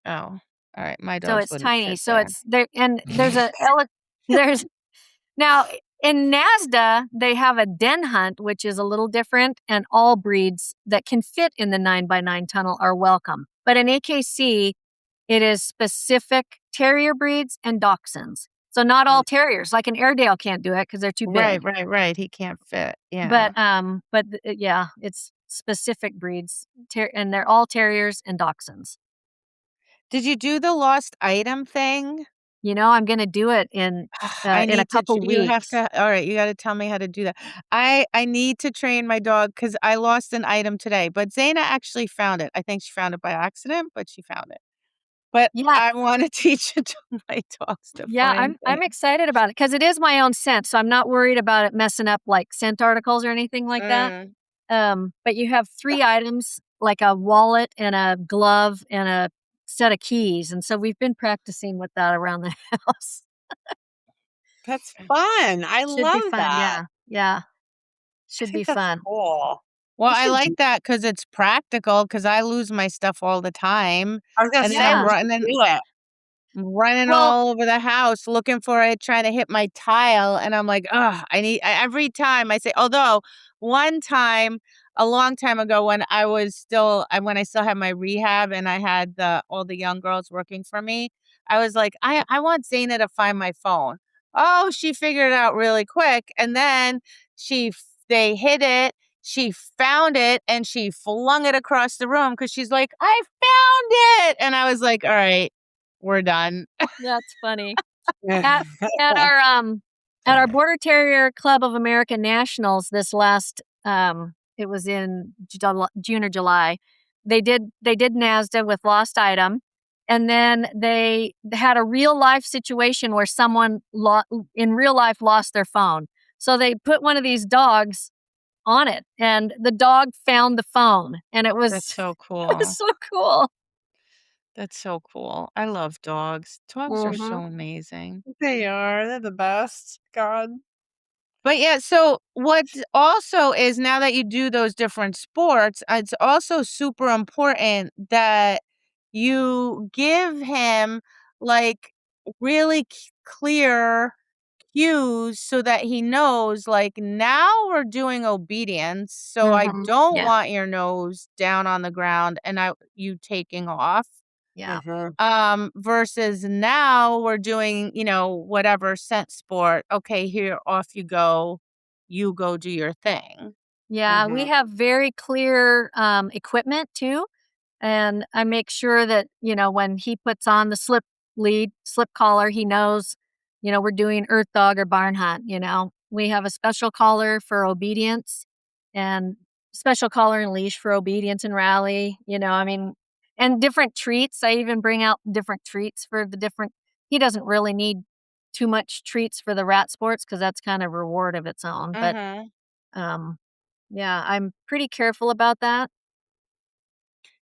Oh, all right. My So dogs it's wouldn't tiny. fit So there. it's there and there's now in NASDA, they have a den hunt, which is a little different, and all breeds that can fit in the 9 by 9 tunnel are welcome. But in AKC, it is specific terrier breeds and dachshunds. So not all terriers, like an Airedale can't do it because they're too big. Right. He can't fit. Yeah. Yeah, it's specific breeds, and they're all terriers and dachshunds. Did you do the lost item thing? I'm going to do it in I a need to. couple You have weeks. to. All right, you got to tell me how to do that. I need to train my dog because I lost an item today, but Zaina actually found it. I think she found it by accident, but she found it. But Yeah, I want to teach it to my dogs to yeah, find I'm things. excited about it because it is my own scent, so I'm not worried about it messing up like scent articles or anything like that. Mm. But you have 3 items, like a wallet and a glove and a set of keys, and so we've been practicing with that around the house. That's fun. I Should be love fun, that. yeah. Yeah, I should be think that's fun. cool. Well, You I should like that because it's practical. Because I lose my stuff all the time, I was gonna and then say, Yeah. you should do it. running Well, all over the house looking for it, trying to hit my tile, and I'm like, "Ugh, every time I say." Although one time, a long time ago, when when I still had my rehab and I had all the young girls working for me, I was like, I want Zaina to find my phone. Oh, she figured it out really quick, and then they hid it. She found it and she flung it across the room because she's like, I found it, and I was like, all right. We're done. that's funny. At at our, um at our Border Terrier Club of American Nationals this last, it was in June or July, they did NASDA with lost item, and then they had a real life situation where someone in real life lost their phone. So they put one of these dogs on it, and the dog found the phone, and it was That's so it was cool. so cool. That's so cool. I love dogs. Dogs are so Mhm. amazing. They are. They're the best. God. But yeah, so what also is now that you do those different sports, it's also super important that you give him like really clear cues so that he knows like now we're doing obedience, so I Mhm. don't Yeah. want your nose down on the ground and you taking off. Yeah. Versus now we're doing, whatever scent sport. Okay, here, off you go. You go do your thing. Yeah, we Mhm. have very clear, equipment too, and I make sure that, when he puts on the slip collar, he knows, we're doing earth dog or barn hunt. We have a special collar for obedience and special collar and leash for obedience and rally, I mean, and different treats. I even bring out different treats for the different he doesn't really need too much treats for the rat sports because that's kind of reward of its own, but, Mhm. um yeah, I'm pretty careful about that.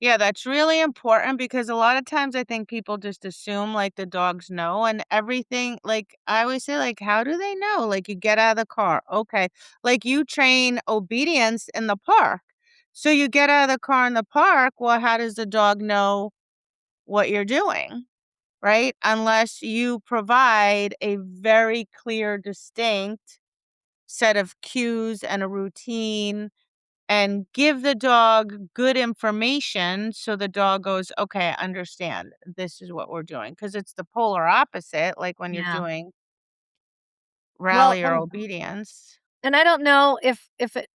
Yeah, that's really important because a lot of times I think people just assume like the dogs know and everything. Like I always say, like, how do they know? Like you get out of the car. Okay. Like you train obedience in the park. So you get out of the car in the park. Well, how does the dog know what you're doing? Right? Unless you provide a very clear, distinct set of cues and a routine and give the dog good information so the dog goes, okay, I understand. This is what we're doing. Because it's the polar opposite, like when you're Yeah. doing Well, rally or obedience. and I don't know if it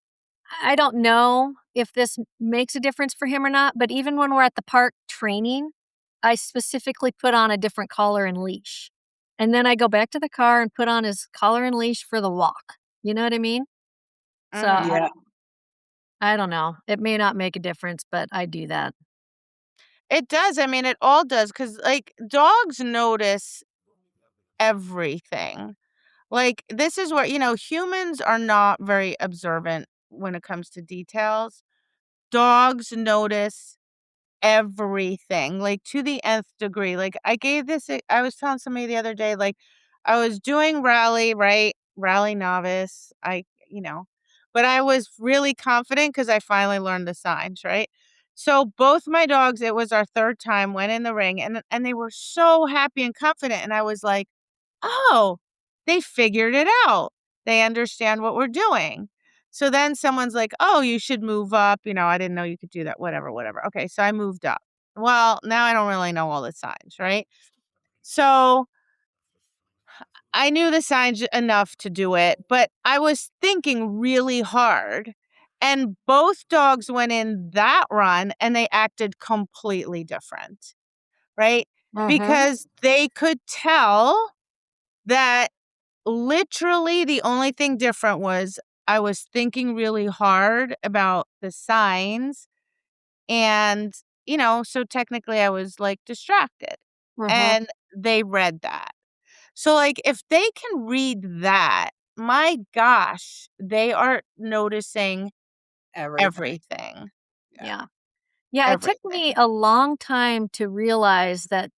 I don't know if this makes a difference for him or not, but even when we're at the park training, I specifically put on a different collar and leash. And then I go back to the car and put on his collar and leash for the walk. You know what I mean? So Hmm. Yeah. I don't know. It may not make a difference, but I do that. It does. I mean, it all does. Because, like, dogs notice everything. Like, this is where, humans are not very observant when it comes to details. Dogs notice everything, like, to the nth degree. Like, I was telling somebody the other day, like, I was doing rally, right? Rally novice. But I was really confident because I finally learned the signs, right? So both my dogs, it was our third time, went in the ring and they were so happy and confident. And I was like, oh, they figured it out. They understand what we're doing. So then someone's like, "Oh, you should move up." I didn't know you could do that. Whatever, whatever. Okay, so I moved up. well, now I don't really know all the signs, right? So I knew the signs enough to do it, but I was thinking really hard. And both dogs went in that run and they acted completely different, right? Mm-hmm. Because they could tell that literally the only thing different was I was thinking really hard about the signs. And, so technically I was like distracted Mm-hmm. and they read that. So, like, if they can read that, my gosh, they are noticing Everything. everything. Yeah. Yeah. Yeah. It took Everything. me a long time to realize that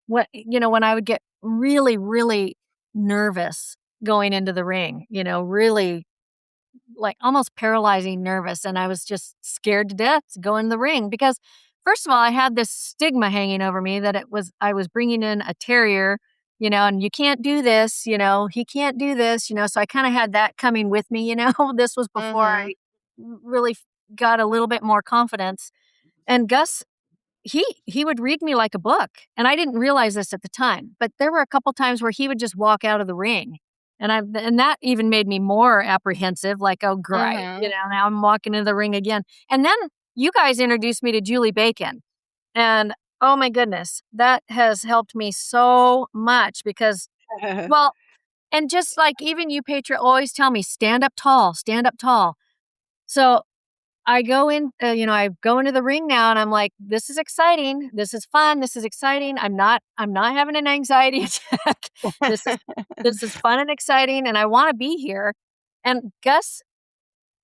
when I would get really, really nervous going into the ring, really like almost paralyzing nervous. And I was just scared to death to go in the ring because, first of all, I had this stigma hanging over me that I was bringing in a terrier, and you can't do this, he can't do this, so I kind of had that coming with me, this was before Mhm. I really got a little bit more confidence. And Gus, he would read me like a book, and I didn't realize this at the time, but there were a couple times where he would just walk out of the ring, and that even made me more apprehensive, like, "Oh, great," Mhm. now I'm walking into the ring again, and then you guys introduced me to Julie Bacon, and, oh my goodness, that has helped me so much because well, and just like even you, Petra, always tell me, "Stand up tall, stand up tall." So I go into the ring now and I'm like, this is exciting. This is fun. This is exciting. I'm not having an anxiety attack. This is, this is fun and exciting. And I want to be here. And Gus,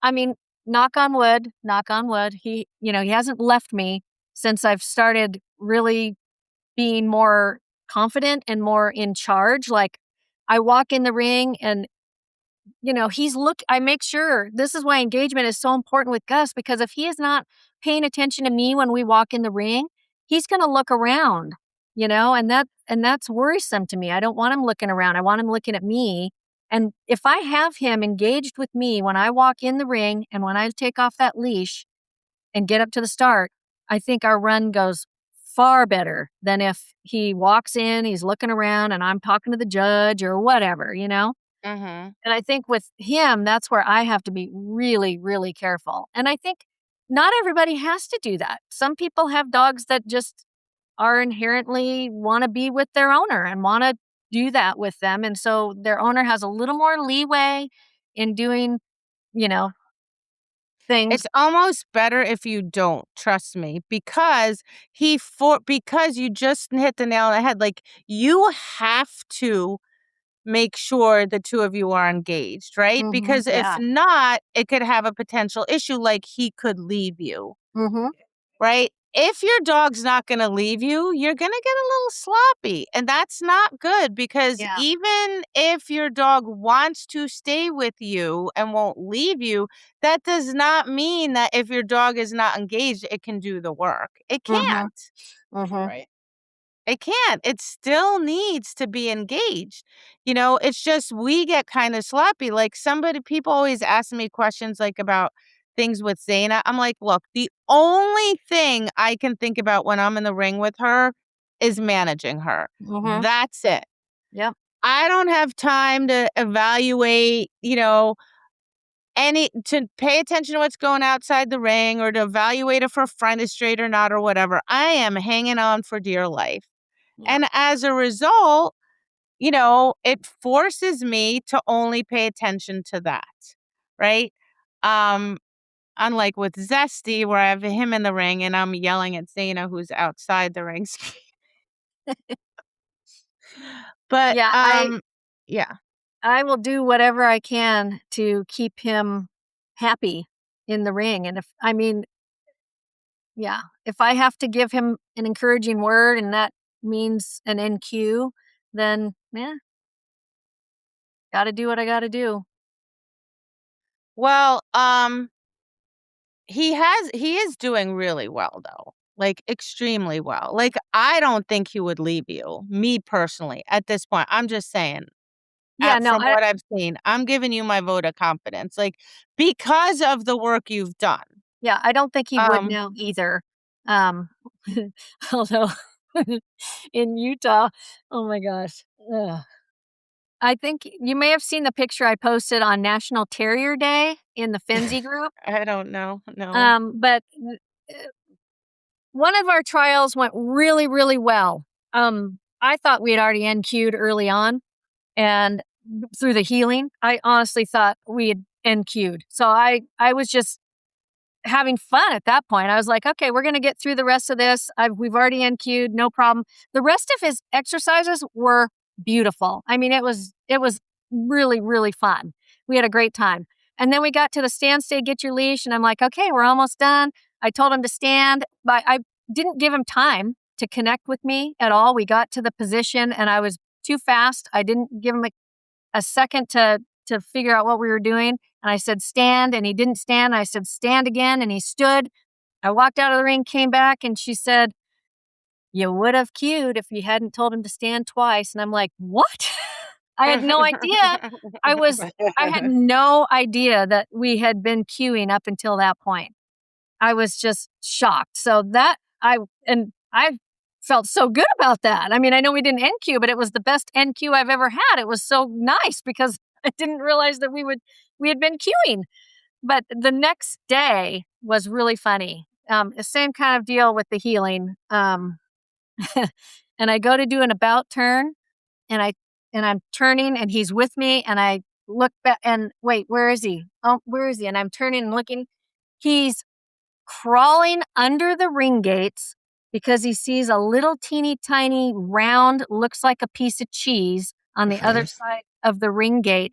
I mean, knock on wood. He hasn't left me since I've started really being more confident and more in charge. Like I walk in the ring and I make sure this is why engagement is so important with Gus because if he is not paying attention to me when we walk in the ring, he's going to look around, and that's worrisome to me. I don't want him looking around. I want him looking at me. And if I have him engaged with me when I walk in the ring and when I take off that leash and get up to the start, I think our run goes far better than if he walks in, he's looking around and I'm talking to the judge or whatever. Mhm. And I think with him, that's where I have to be really, really careful. And I think not everybody has to do that. Some people have dogs that just are inherently want to be with their owner and want to do that with them. And so their owner has a little more leeway in doing, you know, things. It's almost better if you don't, trust me, because because you just hit the nail on the head. Like, you have to make sure the two of you are engaged, right? Because if Yeah. not, it could have a potential issue, like he could leave you, Hmm. right? If your dog's not going to leave you, you're going to get a little sloppy. And that's not good because Yeah. even if your dog wants to stay with you and won't leave you, that does not mean that if your dog is not engaged, it can do the work. It Hmm. can't. Hmm. Right. It can't. It still needs to be engaged. It's just we get kind of sloppy. Like people always ask me questions like about things with Zaina. I'm like, look, the only thing I can think about when I'm in the ring with her is managing her. Hmm. That's it. Yep. I don't have time to evaluate, to pay attention to what's going outside the ring or to evaluate if her friend is straight or not or whatever. I am hanging on for dear life. Yeah. And as a result, it forces me to only pay attention to that. Right. Um, Unlike with Zesty, where I have him in the ring and I'm yelling at Zaina, who's outside the ring. But Yeah. yeah. I will do whatever I can to keep him happy in the ring. And yeah, if I have to give him an encouraging word and that means an NQ, then yeah, got to do what I got to do. Well, he is doing really well though. Like extremely well. Like I don't think he would leave you. Me personally, at this point. I'm just saying. Yeah, no, From what I've seen, I'm giving you my vote of confidence, like, because of the work you've done. I don't think he would Um, now either. Um, Although in Utah, oh my gosh. Ugh. I think you may have seen the picture I posted on National Terrier Day in the Fenzi group. I don't know. No. But one of our trials went really, really well. I thought we had already NQ'd early on, and through the healing, I honestly thought we had NQ'd. So I was just having fun at that point. I was like, okay, we're going to get through the rest of this. We've already NQ'd, no problem. The rest of his exercises were beautiful. I mean, it was really, really fun. We had a great time. And then we got to the stand, stay, get your leash. And I'm like, okay, we're almost done. I told him to stand, but I didn't give him time to connect with me at all. We got to the position and I was too fast. I didn't give him a second to figure out what we were doing. And I said, stand, and he didn't stand. I said, stand again, and he stood. I walked out of the ring, came back, and she said, you would have cued if you hadn't told him to stand twice. And I'm like, what? I had no idea. I had no idea that we had been cueing up until that point. I was just shocked. So I felt so good about that. I mean, I know we didn't NQ, but it was the best NQ I've ever had. It was so nice because I didn't realize that we had been queuing. But the next day was really funny. The same kind of deal with the healing. And I go to do an about turn, and I'm turning, and he's with me, and I look back and wait, where is he? Oh, where is he? And I'm turning and looking. He's crawling under the ring gates because he sees a little teeny tiny round, looks like a piece of cheese on the other side of the ring gate.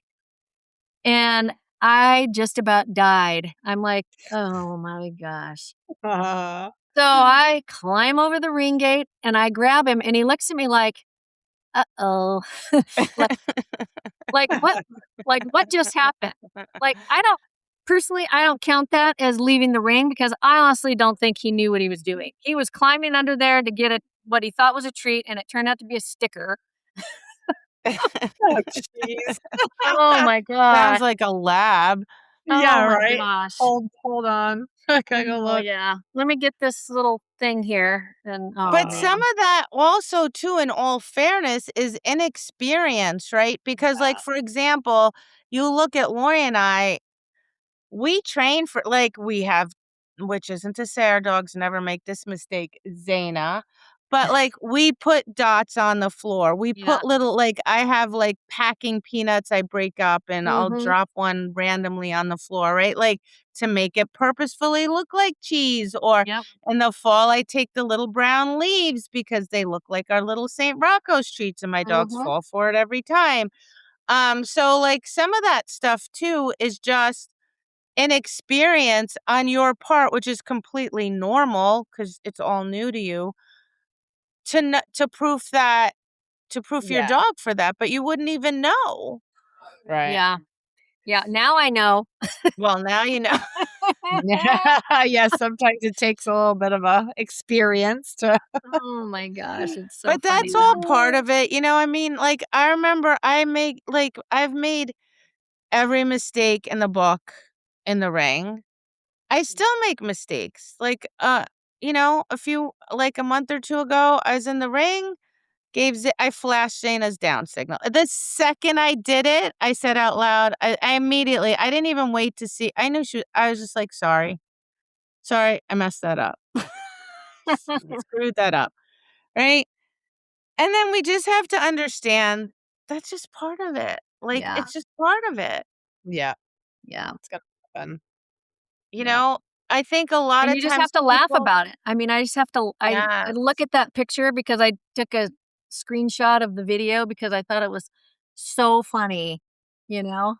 And I just about died. I'm like, oh my gosh. So I climb over the ring gate and I grab him, and he looks at me like, uh-oh. like what just happened? Like, I don't count that as leaving the ring because I honestly don't think he knew what he was doing. He was climbing under there to get what he thought was a treat, and it turned out to be a sticker. Oh, jeez. Oh my gosh. Sounds like a lab. Yeah, Oh my right. gosh. Hold on. I gotta go Oh look. yeah. Let me get this little thing here. And But some of that also, too, in all fairness, is inexperience, right? Because, like, for example, you look at Lori and I, we train for, like, we have, which isn't to say our dogs never make this mistake, Zaina, but, like, we put dots on the floor. We Yeah. put little, like, I have, like, packing peanuts I break up, and I'll Mhm. drop one randomly on the floor, right? Like, to make it purposefully look like cheese. Or Yep. in the fall, I take the little brown leaves because they look like our little St. Rocco's treats, and my dogs Mhm. fall for it every time. So, like, some of that stuff, too, is just inexperience on your part, which is completely normal because it's all new to you, to proof your Yeah. dog for that, but you wouldn't even know. Right. Yeah. Yeah. Now I know. Well, now you know. Yes, sometimes it takes a little bit of a experience to Oh my gosh. It's so But funny that's all though. part of it, I mean, like, I remember I've made every mistake in the book in the ring. I still make mistakes. Like, a month or two ago, I was in the ring, I flashed Shayna's down signal. The second I did it, I said out loud, I immediately, I didn't even wait to see. I knew I was just like, sorry, I messed that up. Screwed that up. Right. And then we just have to understand that's just part of it. Like, Yeah. it's just part of it. Yeah, Yeah. it's gonna happen. You Yeah. know, I think a lot And of you just have times to laugh people, about it. I mean, I just have to I yes. look at that picture because I took a screenshot of the video because I thought it was so funny, you know?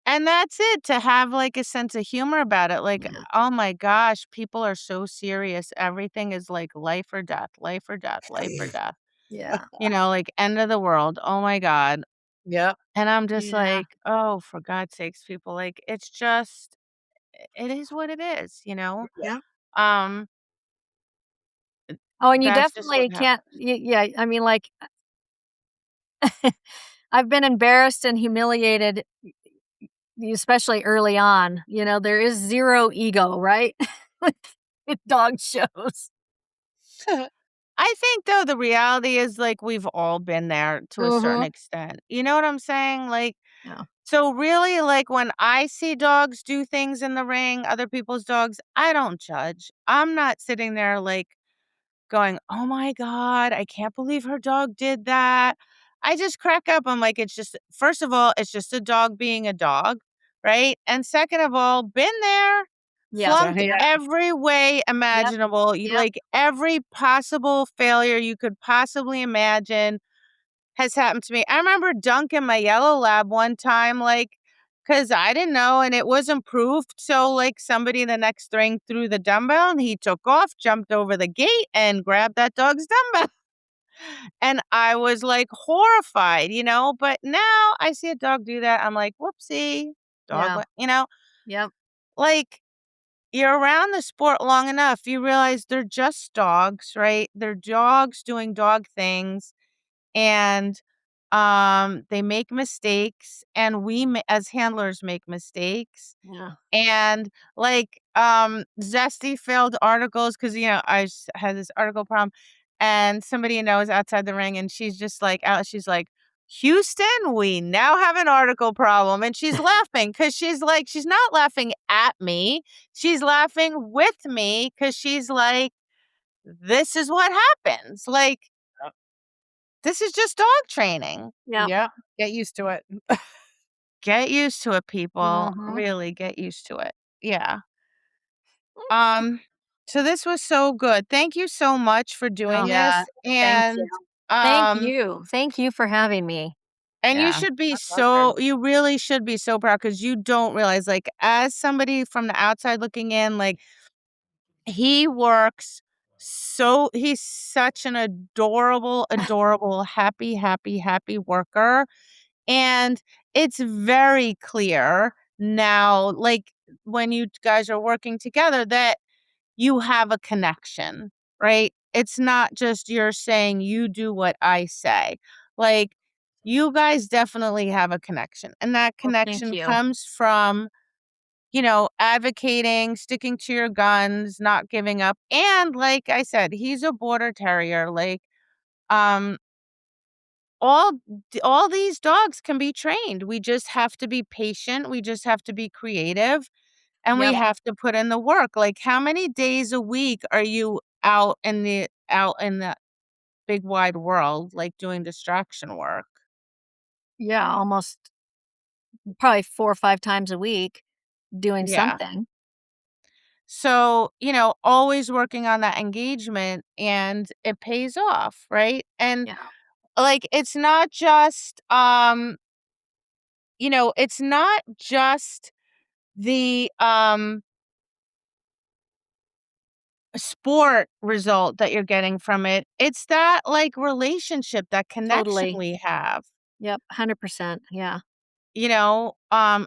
And that's it, to have, like, a sense of humor about it. Like, Yeah. oh my gosh, people are so serious. Everything is like life or death, life or death, life or death. Yeah. Like end of the world. Oh my God. Yep. And I'm just Yeah. like, oh, for God's sakes, people, like, it's just, it is what it is. Yeah. Um, Oh, and you that's just what definitely happens. can't yeah, I mean, like, I've been embarrassed and humiliated, especially early on. There is zero ego, right? With dog shows. I think, though, the reality is, like, we've all been there to a certain Mhm. extent. You know what I'm saying? Like, Yeah. so really, like, when I see dogs do things in the ring, other people's dogs, I don't judge. I'm not sitting there, like, going, "Oh my god, I can't believe her dog did that." I just crack up. I'm like, it's just first of all, it's just a dog being a dog, right? And second of all, been there, Yeah. flunked Yeah. every way Yep. imaginable. You Yep. like every possible failure you could possibly imagine has happened to me. I remember dunking my yellow lab one time, like, because I didn't know and it wasn't proofed. So, like, somebody in the next ring threw the dumbbell and he took off, jumped over the gate, and grabbed that dog's dumbbell. And I was like horrified, you know. But now I see a dog do that. I'm like, whoopsie, dog, Yeah. you know, Yep. like you're around the sport long enough, you realize they're just dogs, right? They're dogs doing dog things and they make mistakes and as handlers make mistakes Yeah. and like zesty filled articles because had this article problem and somebody was outside the ring and she's just like out she's like, Houston, we now have an article problem. And she's laughing because she's like, she's not laughing at me, she's laughing with me because she's like, this is what happens, like this is just dog training. Yep. Yeah. Get used to it. Get used to it, people. Mhm. Really get used to it. Yeah. Um, so this was so good. Thank you so much for doing Oh, Yeah. this. Thank you. thank Um, you. Thank you for having me. and you Yeah. should be My pleasure. you really should be so proud because you don't realize, like, as somebody from the outside looking in, like, he works he's such an adorable, adorable, happy, happy, happy worker. And it's very clear now, like, when you guys are working together, that you have a connection, right? It's not just you're saying you do what I say. Like, you guys definitely have a connection. And that Well, thank connection you. comes from, advocating, sticking to your guns, not giving up. And like I said, he's a border terrier. Like, um, all all these dogs can be trained. We just have to be patient. We just have to be creative and we Yep. have to put in the work. Like how many days a week are you out in the big wide world like doing distraction work? Yeah, almost probably 4 or 5 times a week doing Yeah. something. So, always working on that engagement and it pays off, right? And Yeah. like it's not just the sport result that you're getting from it. It's that like relationship, that connection Totally. we have, Yep, 100%. Yeah.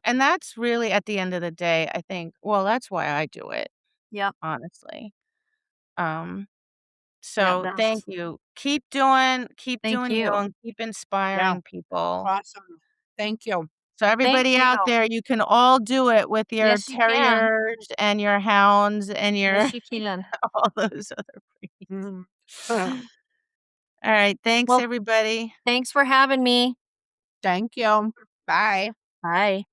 and that's really at the end of the day, I think, well, that's why I do it, Yep. honestly. Um, Yep, so thank that's you. Keep doing thank you you. and keep Yeah. inspiring people. Awesome. Thank you. So Thank everybody you. out there, you can all do it with your Yes, you can. terriers and your hounds and your Yes, you can. all those other breeds. Mhm. All right, thanks Well, everybody. thanks for having me. Thank you. Bye. Bye.